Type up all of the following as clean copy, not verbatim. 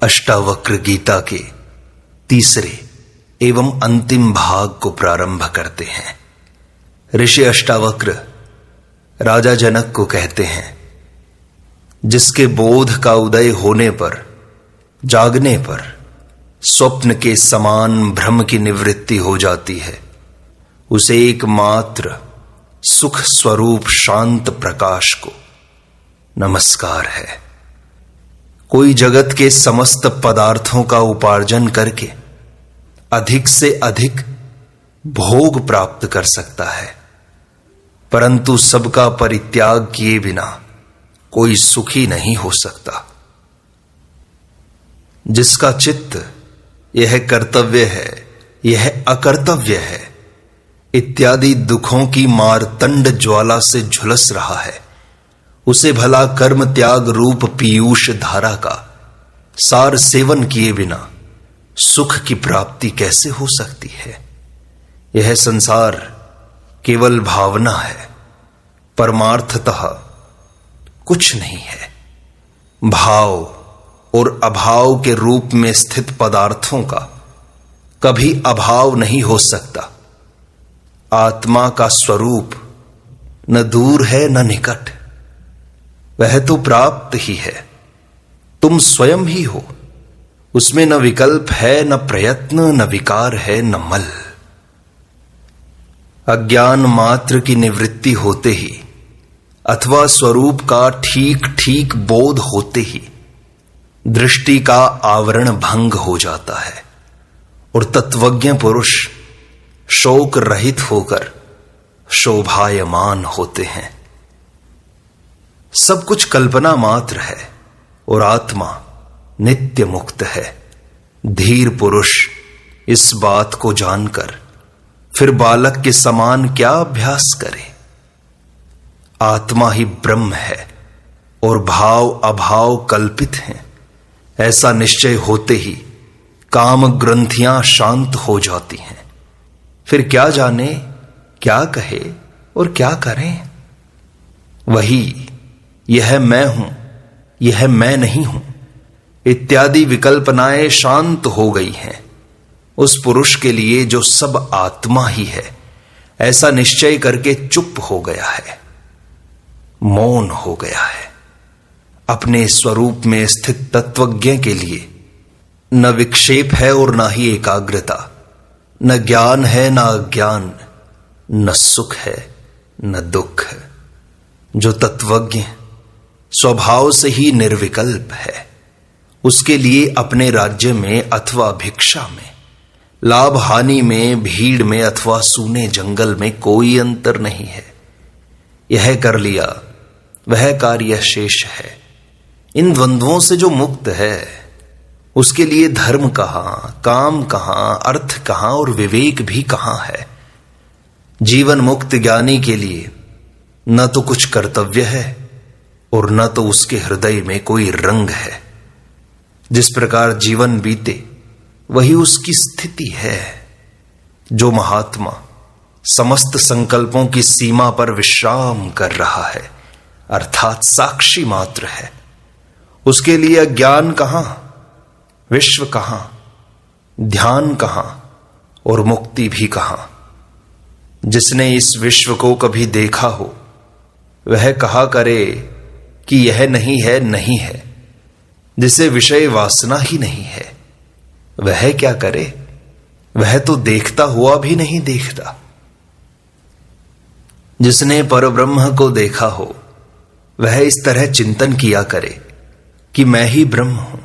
अष्टावक्र गीता के तीसरे एवं अंतिम भाग को प्रारंभ करते हैं। ऋषि अष्टावक्र राजा जनक को कहते हैं, जिसके बोध का उदय होने पर, जागने पर स्वप्न के समान भ्रम की निवृत्ति हो जाती है, उसे एकमात्र सुख स्वरूप शांत प्रकाश को नमस्कार है। कोई जगत के समस्त पदार्थों का उपार्जन करके अधिक से अधिक भोग प्राप्त कर सकता है, परंतु सबका परित्याग किए बिना कोई सुखी नहीं हो सकता। जिसका चित्त यह कर्तव्य है, यह अकर्तव्य है इत्यादि दुखों की मारतंड ज्वाला से झुलस रहा है, उसे भला कर्म त्याग रूप पीयूष धारा का सार सेवन किए बिना सुख की प्राप्ति कैसे हो सकती है। यह संसार केवल भावना है, परमार्थतः कुछ नहीं है। भाव और अभाव के रूप में स्थित पदार्थों का कभी अभाव नहीं हो सकता। आत्मा का स्वरूप न दूर है न निकट, वह तो प्राप्त ही है। तुम स्वयं ही हो, उसमें न विकल्प है, न प्रयत्न, न विकार है, न मल। अज्ञान मात्र की निवृत्ति होते ही अथवा स्वरूप का ठीक ठीक बोध होते ही दृष्टि का आवरण भंग हो जाता है और तत्वज्ञ पुरुष शोक रहित होकर शोभायमान होते हैं। सब कुछ कल्पना मात्र है और आत्मा नित्य मुक्त है। धीर पुरुष इस बात को जानकर फिर बालक के समान क्या अभ्यास करे। आत्मा ही ब्रह्म है और भाव अभाव कल्पित हैं, ऐसा निश्चय होते ही काम ग्रंथियां शांत हो जाती हैं। फिर क्या जाने, क्या कहे और क्या करें। वही यह मैं हूं, यह मैं नहीं हूं इत्यादि विकल्पनाएं शांत हो गई हैं उस पुरुष के लिए जो सब आत्मा ही है, ऐसा निश्चय करके चुप हो गया है, मौन हो गया है। अपने स्वरूप में स्थित तत्वज्ञ के लिए न विक्षेप है और न ही एकाग्रता, न ज्ञान है न अज्ञान, न सुख है न दुख। जो तत्वज्ञ स्वभाव से ही निर्विकल्प है, उसके लिए अपने राज्य में अथवा भिक्षा में, लाभ हानि में, भीड़ में अथवा सूने जंगल में कोई अंतर नहीं है। यह कर लिया वह कार्य शेष है। इन द्वंद्वों से जो मुक्त है, उसके लिए धर्म कहां, काम कहां, अर्थ कहां और विवेक भी कहां है। जीवन मुक्त ज्ञानी के लिए न तो कुछ कर्तव्य है और न तो उसके हृदय में कोई रंग है। जिस प्रकार जीवन बीते वही उसकी स्थिति है। जो महात्मा समस्त संकल्पों की सीमा पर विश्राम कर रहा है, अर्थात साक्षी मात्र है, उसके लिए ज्ञान कहां, विश्व कहां, ध्यान कहां और मुक्ति भी कहां। जिसने इस विश्व को कभी देखा हो, वह कहा करे कि यह नहीं है, नहीं है। जिसे विषय वासना ही नहीं है, वह क्या करे, वह तो देखता हुआ भी नहीं देखता। जिसने परब्रह्म को देखा हो, वह इस तरह चिंतन किया करे कि मैं ही ब्रह्म हूं,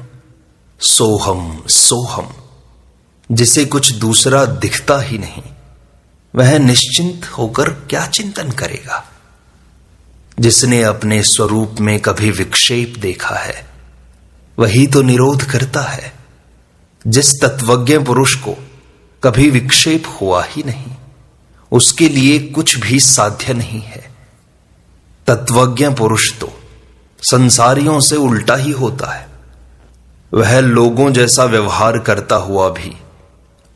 सोहम सोहम। जिसे कुछ दूसरा दिखता ही नहीं, वह निश्चिंत होकर क्या चिंतन करेगा। जिसने अपने स्वरूप में कभी विक्षेप देखा है, वही तो निरोध करता है। जिस तत्वज्ञ पुरुष को कभी विक्षेप हुआ ही नहीं, उसके लिए कुछ भी साध्य नहीं है। तत्वज्ञ पुरुष तो संसारियों से उल्टा ही होता है। वह लोगों जैसा व्यवहार करता हुआ भी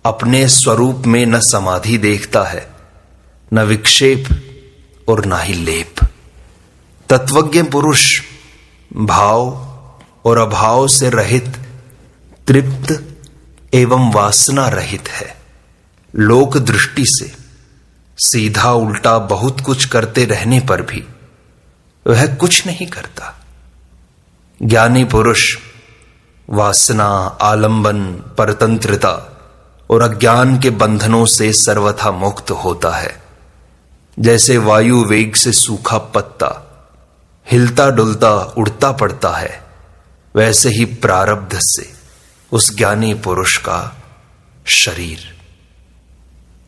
अपने स्वरूप में न समाधि देखता है, न विक्षेप और न ही लेप। तत्वज्ञ पुरुष भाव और अभाव से रहित तृप्त एवं वासना रहित है। लोक दृष्टि से सीधा उल्टा बहुत कुछ करते रहने पर भी वह कुछ नहीं करता। ज्ञानी पुरुष वासना, आलंबन, परतंत्रता और अज्ञान के बंधनों से सर्वथा मुक्त होता है। जैसे वायु वेग से सूखा पत्ता हिलता डुलता उड़ता पड़ता है, वैसे ही प्रारब्ध से उस ज्ञानी पुरुष का शरीर,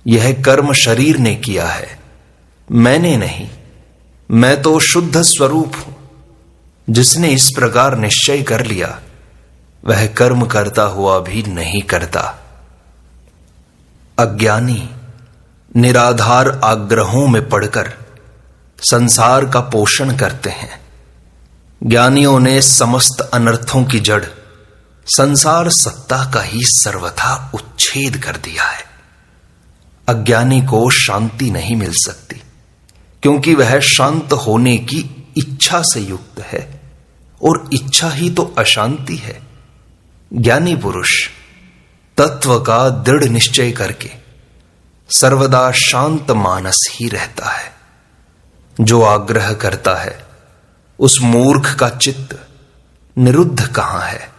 यह कर्म शरीर ने किया है, मैंने नहीं। मैं तो शुद्ध स्वरूप हूं। जिसने इस प्रकार निश्चय कर लिया वह कर्म करता हुआ भी नहीं करता। अज्ञानी निराधार आग्रहों में पड़कर संसार का पोषण करते हैं। ज्ञानियों ने समस्त अनर्थों की जड़ संसार सत्ता का ही सर्वथा उच्छेद कर दिया है। अज्ञानी को शांति नहीं मिल सकती, क्योंकि वह शांत होने की इच्छा से युक्त है, और इच्छा ही तो अशांति है। ज्ञानी पुरुष तत्व का दृढ़ निश्चय करके सर्वदा शांत मानस ही रहता है। जो आग्रह करता है उस मूर्ख का चित्त निरुद्ध कहां है।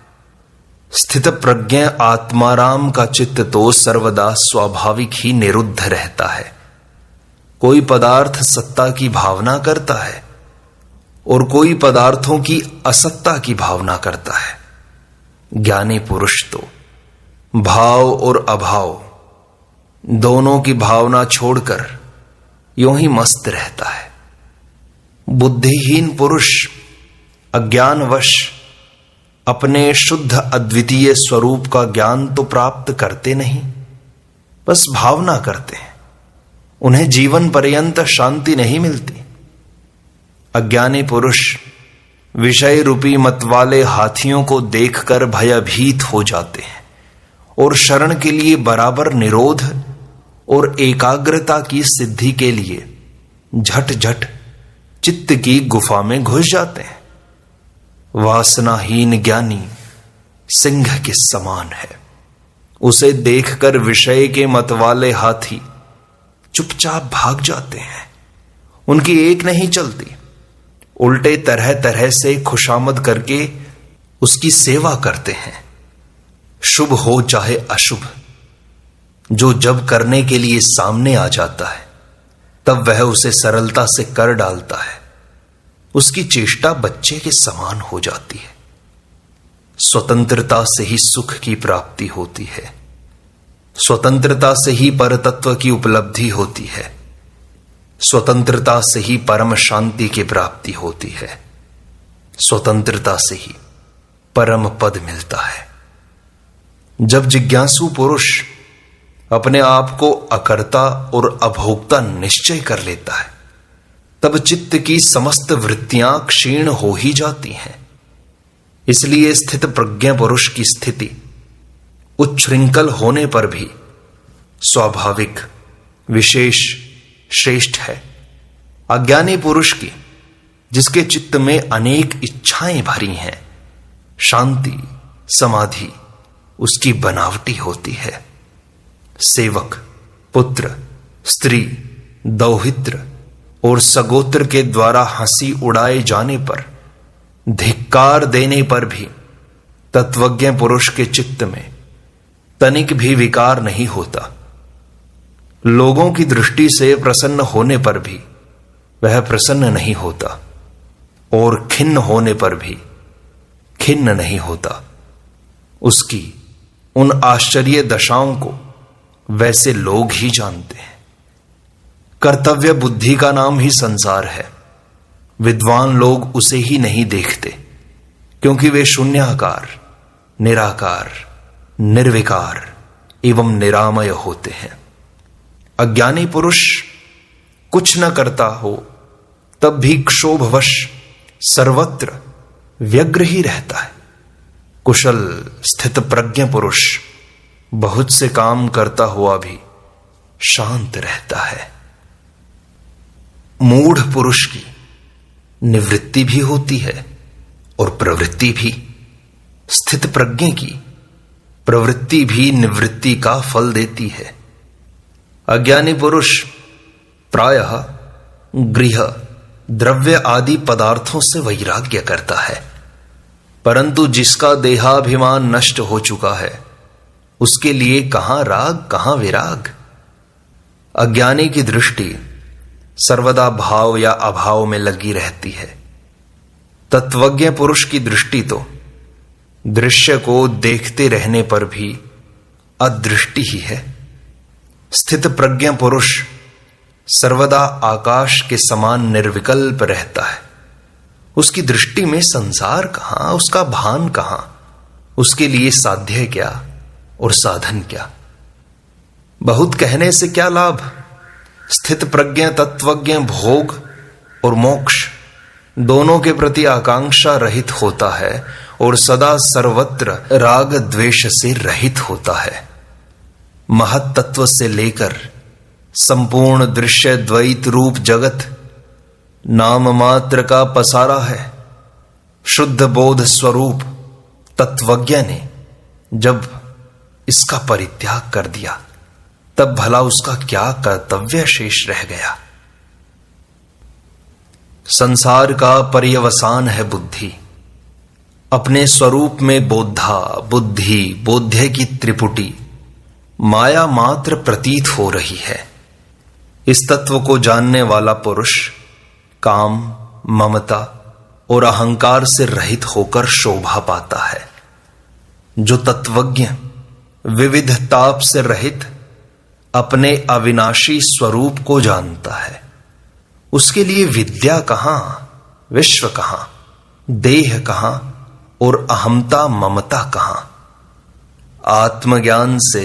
स्थित प्रज्ञ आत्माराम का चित्त तो सर्वदा स्वाभाविक ही निरुद्ध रहता है। कोई पदार्थ सत्ता की भावना करता है और कोई पदार्थों की असत्ता की भावना करता है। ज्ञानी पुरुष तो भाव और अभाव दोनों की भावना छोड़कर यूं ही मस्त रहता है। बुद्धिहीन पुरुष अज्ञानवश अपने शुद्ध अद्वितीय स्वरूप का ज्ञान तो प्राप्त करते नहीं, बस भावना करते हैं। उन्हें जीवन पर्यंत शांति नहीं मिलती। अज्ञानी पुरुष विषय रूपी मतवाले हाथियों को देखकर भयभीत हो जाते हैं और शरण के लिए बराबर निरोध और एकाग्रता की सिद्धि के लिए झट झट चित्त की गुफा में घुस जाते हैं। वासनाहीन ज्ञानी सिंह के समान है। उसे देखकर विषय के मतवाले हाथी चुपचाप भाग जाते हैं। उनकी एक नहीं चलती, उल्टे तरह तरह से खुशामद करके उसकी सेवा करते हैं। शुभ हो चाहे अशुभ, जो जब करने के लिए सामने आ जाता है तब वह उसे सरलता से कर डालता है। उसकी चेष्टा बच्चे के समान हो जाती है। स्वतंत्रता से ही सुख की प्राप्ति होती है। स्वतंत्रता से ही परतत्व की उपलब्धि होती है। स्वतंत्रता से ही परम शांति की प्राप्ति होती है। स्वतंत्रता से ही परम पद मिलता है। जब जिज्ञासु पुरुष अपने आप को अकर्ता और अभोक्ता निश्चय कर लेता है, तब चित्त की समस्त वृत्तियां क्षीण हो ही जाती हैं। इसलिए स्थित प्रज्ञा पुरुष की स्थिति उच्छृंखल होने पर भी स्वाभाविक, विशेष, श्रेष्ठ है। अज्ञानी पुरुष की, जिसके चित्त में अनेक इच्छाएं भरी हैं, शांति, समाधि उसकी बनावटी होती है। सेवक, पुत्र, स्त्री, दौहित्र और सगोत्र के द्वारा हंसी उड़ाए जाने पर, धिक्कार देने पर भी तत्वज्ञ पुरुष के चित्त में तनिक भी विकार नहीं होता। लोगों की दृष्टि से प्रसन्न होने पर भी वह प्रसन्न नहीं होता और खिन्न होने पर भी खिन्न नहीं होता। उसकी उन आश्चर्य दशाओं को वैसे लोग ही जानते हैं। कर्तव्य बुद्धि का नाम ही संसार है। विद्वान लोग उसे ही नहीं देखते, क्योंकि वे शून्याकार, निराकार, निर्विकार एवं निरामय होते हैं। अज्ञानी पुरुष कुछ न करता हो तब भी क्षोभवश सर्वत्र व्यग्र ही रहता है। कुशल स्थित प्रज्ञ पुरुष बहुत से काम करता हुआ भी शांत रहता है। मूढ़ पुरुष की निवृत्ति भी होती है और प्रवृत्ति भी। स्थित प्रज्ञ की प्रवृत्ति भी निवृत्ति का फल देती है। अज्ञानी पुरुष प्रायः गृह, द्रव्य आदि पदार्थों से वैराग्य करता है, परंतु जिसका देहाभिमान नष्ट हो चुका है उसके लिए कहां राग कहां विराग। अज्ञानी की दृष्टि सर्वदा भाव या अभाव में लगी रहती है। तत्वज्ञ पुरुष की दृष्टि तो दृश्य को देखते रहने पर भी अदृष्टि ही है। स्थित प्रज्ञ पुरुष सर्वदा आकाश के समान निर्विकल्प रहता है। उसकी दृष्टि में संसार कहां, उसका भान कहां, उसके लिए साध्य क्या और साधन क्या। बहुत कहने से क्या लाभ। स्थित प्रज्ञ तत्वज्ञ भोग और मोक्ष दोनों के प्रति आकांक्षा रहित होता है और सदा सर्वत्र राग द्वेष से रहित होता है। महत तत्व से लेकर संपूर्ण दृश्य द्वैत रूप जगत नाम मात्र का पसारा है। शुद्ध बोध स्वरूप तत्वज्ञ ने जब इसका परित्याग कर दिया तब भला उसका क्या कर्तव्य शेष रह गया। संसार का पर्यवसान है बुद्धि। अपने स्वरूप में बोधा, बुद्धि, बोध्य की त्रिपुटी माया मात्र प्रतीत हो रही है। इस तत्व को जानने वाला पुरुष काम, ममता और अहंकार से रहित होकर शोभा पाता है। जो तत्वज्ञ विविध ताप से रहित अपने अविनाशी स्वरूप को जानता है उसके लिए विद्या कहां, विश्व कहां, देह कहां और अहमता ममता कहां। आत्मज्ञान से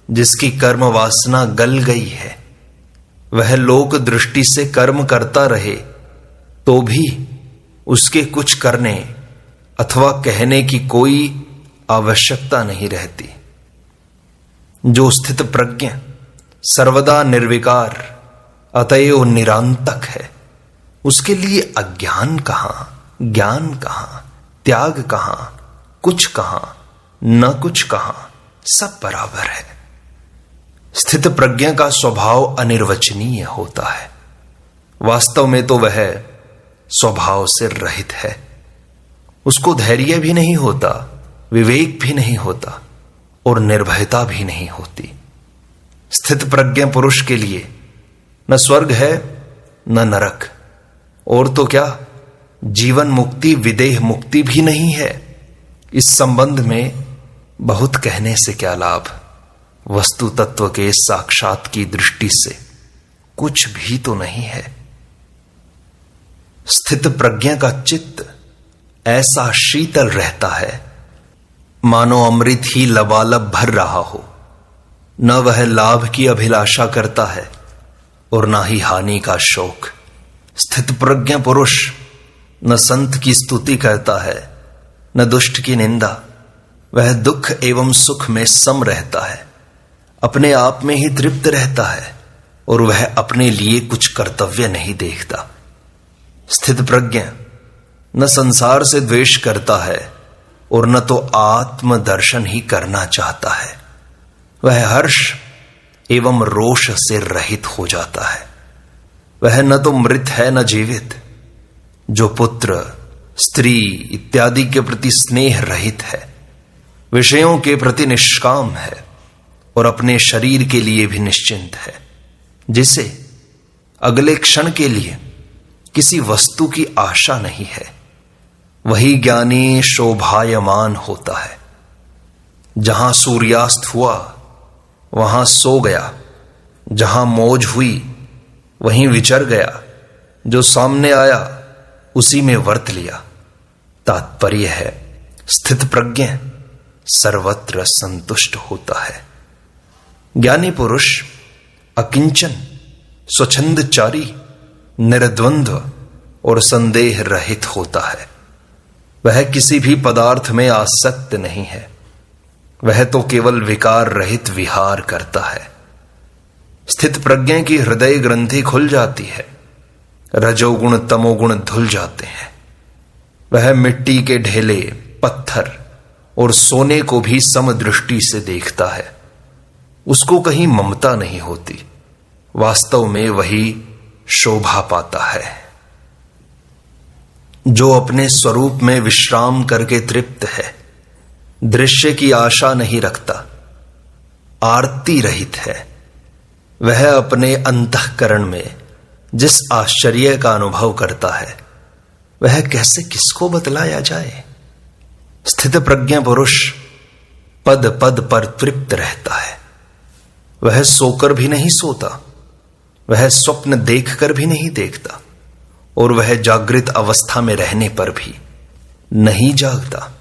जिसकी कर्म वासना गल गई है वह लोक दृष्टि से कर्म करता रहे तो भी उसके कुछ करने अथवा कहने की कोई आवश्यकता नहीं रहती। जो स्थित प्रज्ञ सर्वदा निर्विकार अतएव निरांतक है उसके लिए अज्ञान कहां, ज्ञान कहां, त्याग कहां, कुछ कहां, न कुछ कहां, सब बराबर है। स्थित प्रज्ञ का स्वभाव अनिर्वचनीय होता है। वास्तव में तो वह स्वभाव से रहित है। उसको धैर्य भी नहीं होता, विवेक भी नहीं होता और निर्भयता भी नहीं होती। स्थित प्रज्ञ पुरुष के लिए न स्वर्ग है न नरक, और तो क्या जीवन मुक्ति विदेह मुक्ति भी नहीं है। इस संबंध में बहुत कहने से क्या लाभ। वस्तु तत्व के साक्षात की दृष्टि से कुछ भी तो नहीं है। स्थित प्रज्ञा का चित्त ऐसा शीतल रहता है मानो अमृत ही लबालब भर रहा हो। न वह लाभ की अभिलाषा करता है और न ही हानि का शोक। स्थित प्रज्ञ पुरुष न संत की स्तुति करता है न दुष्ट की निंदा। वह दुख एवं सुख में सम रहता है, अपने आप में ही तृप्त रहता है और वह अपने लिए कुछ कर्तव्य नहीं देखता। स्थित प्रज्ञ न संसार से द्वेष करता है और न तो आत्म दर्शन ही करना चाहता है। वह हर्ष एवं रोष से रहित हो जाता है। वह न तो मृत है न जीवित। जो पुत्र, स्त्री इत्यादि के प्रति स्नेह रहित है, विषयों के प्रति निष्काम है और अपने शरीर के लिए भी निश्चिंत है, जिसे अगले क्षण के लिए किसी वस्तु की आशा नहीं है, वही ज्ञानी शोभायमान होता है। जहां सूर्यास्त हुआ वहां सो गया, जहां मौज हुई वहीं विचर गया, जो सामने आया उसी में वर्त लिया। तात्पर्य है स्थित प्रज्ञ सर्वत्र संतुष्ट होता है। ज्ञानी पुरुष अकिंचन, स्वच्छंदचारी, निर्द्वंद्व और संदेह रहित होता है। वह किसी भी पदार्थ में आसक्त नहीं है। वह तो केवल विकार रहित विहार करता है। स्थित प्रज्ञा की हृदय ग्रंथि खुल जाती है, रजोगुण तमोगुण धुल जाते हैं। वह मिट्टी के ढेले, पत्थर और सोने को भी समदृष्टि से देखता है। उसको कहीं ममता नहीं होती, वास्तव में वही शोभा पाता है। जो अपने स्वरूप में विश्राम करके तृप्त है, दृश्य की आशा नहीं रखता, आरती रहित है, वह अपने अंतःकरण में जिस आश्चर्य का अनुभव करता है वह कैसे किसको बतलाया जाए। स्थित प्रज्ञ पुरुष पद पद पर तृप्त रहता है। वह सोकर भी नहीं सोता, वह स्वप्न देखकर भी नहीं देखता, और वह जागृत अवस्था में रहने पर भी नहीं जागता।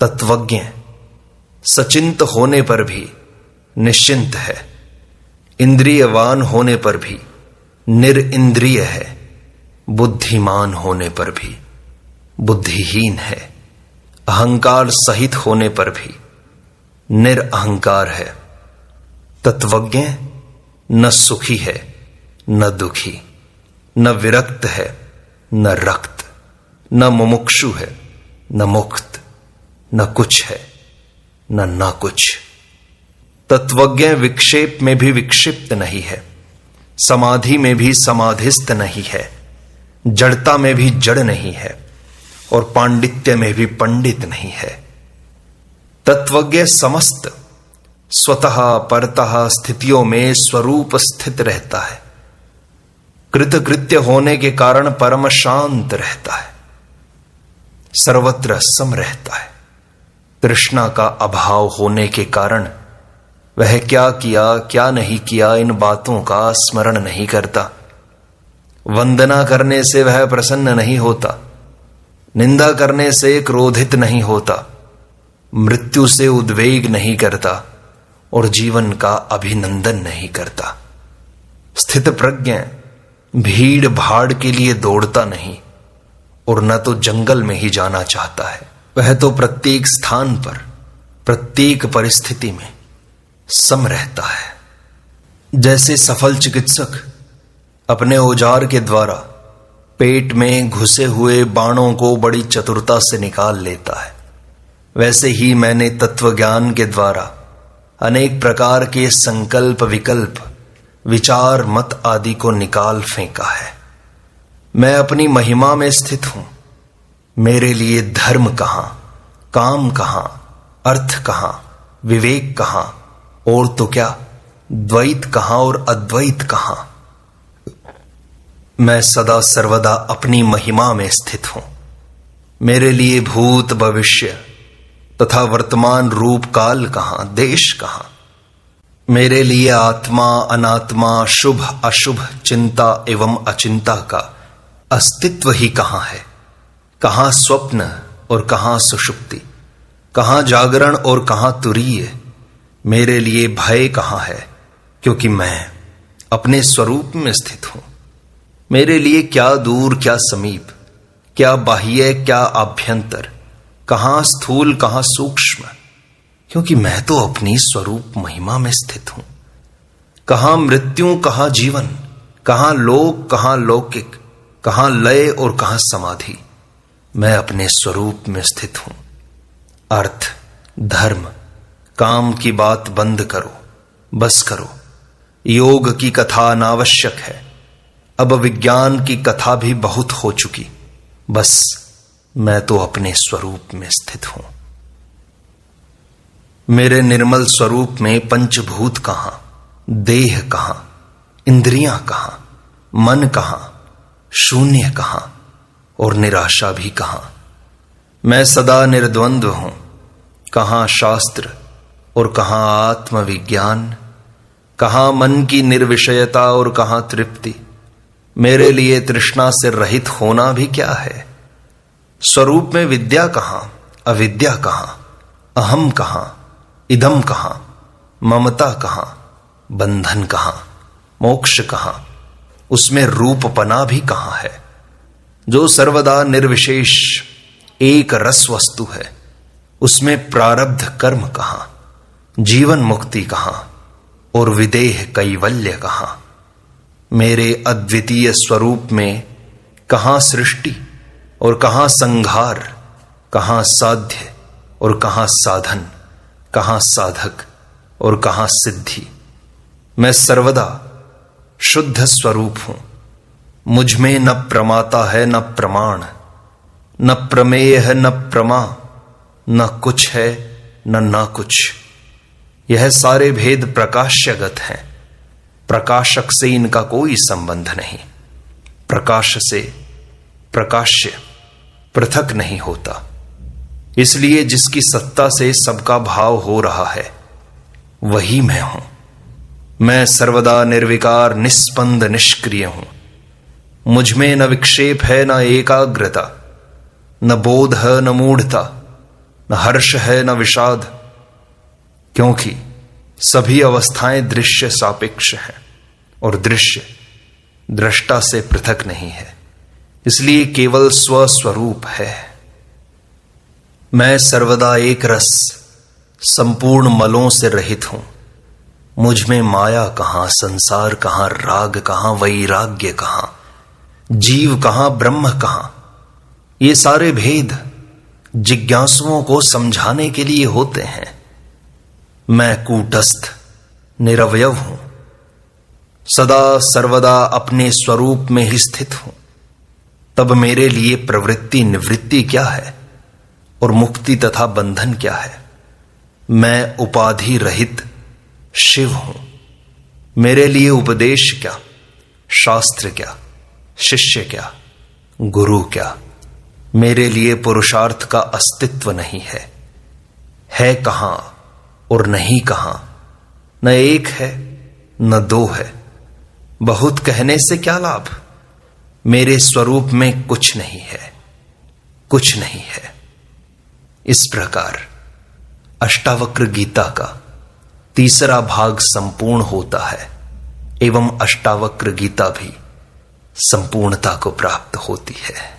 तत्वज्ञ सचिंत होने पर भी निश्चिंत है, इंद्रियवान होने पर भी निरिंद्रिय है, बुद्धिमान होने पर भी बुद्धिहीन है, अहंकार सहित होने पर भी निरअहंकार है। तत्वज्ञ न सुखी है न दुखी, न विरक्त है न रक्त, न मुमुक्षु है न मुक्त, न कुछ है न कुछ। तत्वज्ञ विक्षेप में भी विक्षिप्त नहीं है, समाधि में भी समाधिस्थ नहीं है, जड़ता में भी जड़ नहीं है, और पांडित्य में भी पंडित नहीं है। तत्वज्ञ समस्त स्वतः परतः स्थितियों में स्वरूप स्थित रहता है, कृतकृत्य होने के कारण परम शांत रहता है, सर्वत्र सम रहता है। तृष्णा का अभाव होने के कारण वह क्या किया क्या नहीं किया इन बातों का स्मरण नहीं करता। वंदना करने से वह प्रसन्न नहीं होता, निंदा करने से क्रोधित नहीं होता, मृत्यु से उद्वेग नहीं करता, और जीवन का अभिनंदन नहीं करता। स्थित प्रज्ञ भीड़ भाड़ के लिए दौड़ता नहीं, और न तो जंगल में ही जाना चाहता है। वह तो प्रत्येक स्थान पर प्रत्येक परिस्थिति में सम रहता है। जैसे सफल चिकित्सक अपने औजार के द्वारा पेट में घुसे हुए बाणों को बड़ी चतुरता से निकाल लेता है, वैसे ही मैंने तत्वज्ञान के द्वारा अनेक प्रकार के संकल्प विकल्प विचार मत आदि को निकाल फेंका है। मैं अपनी महिमा में स्थित हूं। मेरे लिए धर्म कहां, काम कहां, अर्थ कहां, विवेक कहां, और तो क्या द्वैत कहां और अद्वैत कहां। मैं सदा सर्वदा अपनी महिमा में स्थित हूं। मेरे लिए भूत भविष्य तथा वर्तमान रूप काल कहां, देश कहां। मेरे लिए आत्मा अनात्मा, शुभ अशुभ, चिंता एवं अचिंता का अस्तित्व ही कहां है। कहां स्वप्न और कहां सुषुप्ति, कहां जागरण और कहां तुरीय। मेरे लिए भय कहां है, क्योंकि मैं अपने स्वरूप में स्थित हूं। मेरे लिए क्या दूर क्या समीप, क्या बाह्य क्या आभ्यंतर, कहां स्थूल कहां सूक्ष्म, क्योंकि मैं तो अपनी स्वरूप महिमा में स्थित हूं। कहां मृत्यु कहां जीवन, कहां लोक कहां लौकिक, कहां लय और कहां समाधि। मैं अपने स्वरूप में स्थित हूं। अर्थ धर्म काम की बात बंद करो, बस करो। योग की कथा अनावश्यक है। अब विज्ञान की कथा भी बहुत हो चुकी। बस मैं तो अपने स्वरूप में स्थित हूं। मेरे निर्मल स्वरूप में पंचभूत कहां, देह कहां, इंद्रियां कहां, मन कहां, शून्य कहां और निराशा भी कहां। मैं सदा निर्द्वंद्व हूं। कहां शास्त्र और कहां आत्मविज्ञान, कहां मन की निर्विषयता और कहां तृप्ति। मेरे लिए तृष्णा से रहित होना भी क्या है। स्वरूप में विद्या कहां, अविद्या कहां, अहम कहां, इदम कहां, ममता कहां, बंधन कहां, मोक्ष कहां। उसमें रूपपना भी कहां है। जो सर्वदा निर्विशेष एक रस वस्तु है, उसमें प्रारब्ध कर्म कहां, जीवन मुक्ति कहां और विदेह कैवल्य कहां। मेरे अद्वितीय स्वरूप में कहां सृष्टि और कहां संहार, कहां साध्य और कहां साधन, कहां साधक और कहां सिद्धि। मैं सर्वदा शुद्ध स्वरूप हूं। मुझ में न प्रमाता है न प्रमाण, न प्रमेय है न प्रमा, न कुछ है न कुछ। यह सारे भेद प्रकाश्यगत हैं। प्रकाशक से इनका कोई संबंध नहीं। प्रकाश से प्रकाश्य पृथक नहीं होता। इसलिए जिसकी सत्ता से सबका भाव हो रहा है वही मैं हूं। मैं सर्वदा निर्विकार, निस्पंद, निष्क्रिय हूं। मुझ में न विक्षेप है न एकाग्रता, न बोध है न मूढ़ता, न हर्ष है न विषाद, क्योंकि सभी अवस्थाएं दृश्य सापेक्ष हैं और दृश्य दृष्टा से पृथक नहीं है, इसलिए केवल स्वस्वरूप है। मैं सर्वदा एक रस, संपूर्ण मलों से रहित हूं। मुझ में माया कहां, संसार कहां, राग कहां, वैराग्य कहां, जीव कहां, ब्रह्म कहां। ये सारे भेद जिज्ञासुओं को समझाने के लिए होते हैं। मैं कूटस्थ निरवयव हूं, सदा सर्वदा अपने स्वरूप में ही स्थित हूं। तब मेरे लिए प्रवृत्ति निवृत्ति क्या है और मुक्ति तथा बंधन क्या है। मैं उपाधि रहित शिव हूं। मेरे लिए उपदेश क्या, शास्त्र क्या, शिष्य क्या, गुरु क्या। मेरे लिए पुरुषार्थ का अस्तित्व नहीं है कहां और नहीं कहां। न एक है न दो है। बहुत कहने से क्या लाभ। मेरे स्वरूप में कुछ नहीं है, कुछ नहीं है। इस प्रकार अष्टावक्र गीता का तीसरा भाग संपूर्ण होता है एवं अष्टावक्र गीता भी संपूर्णता को प्राप्त होती है।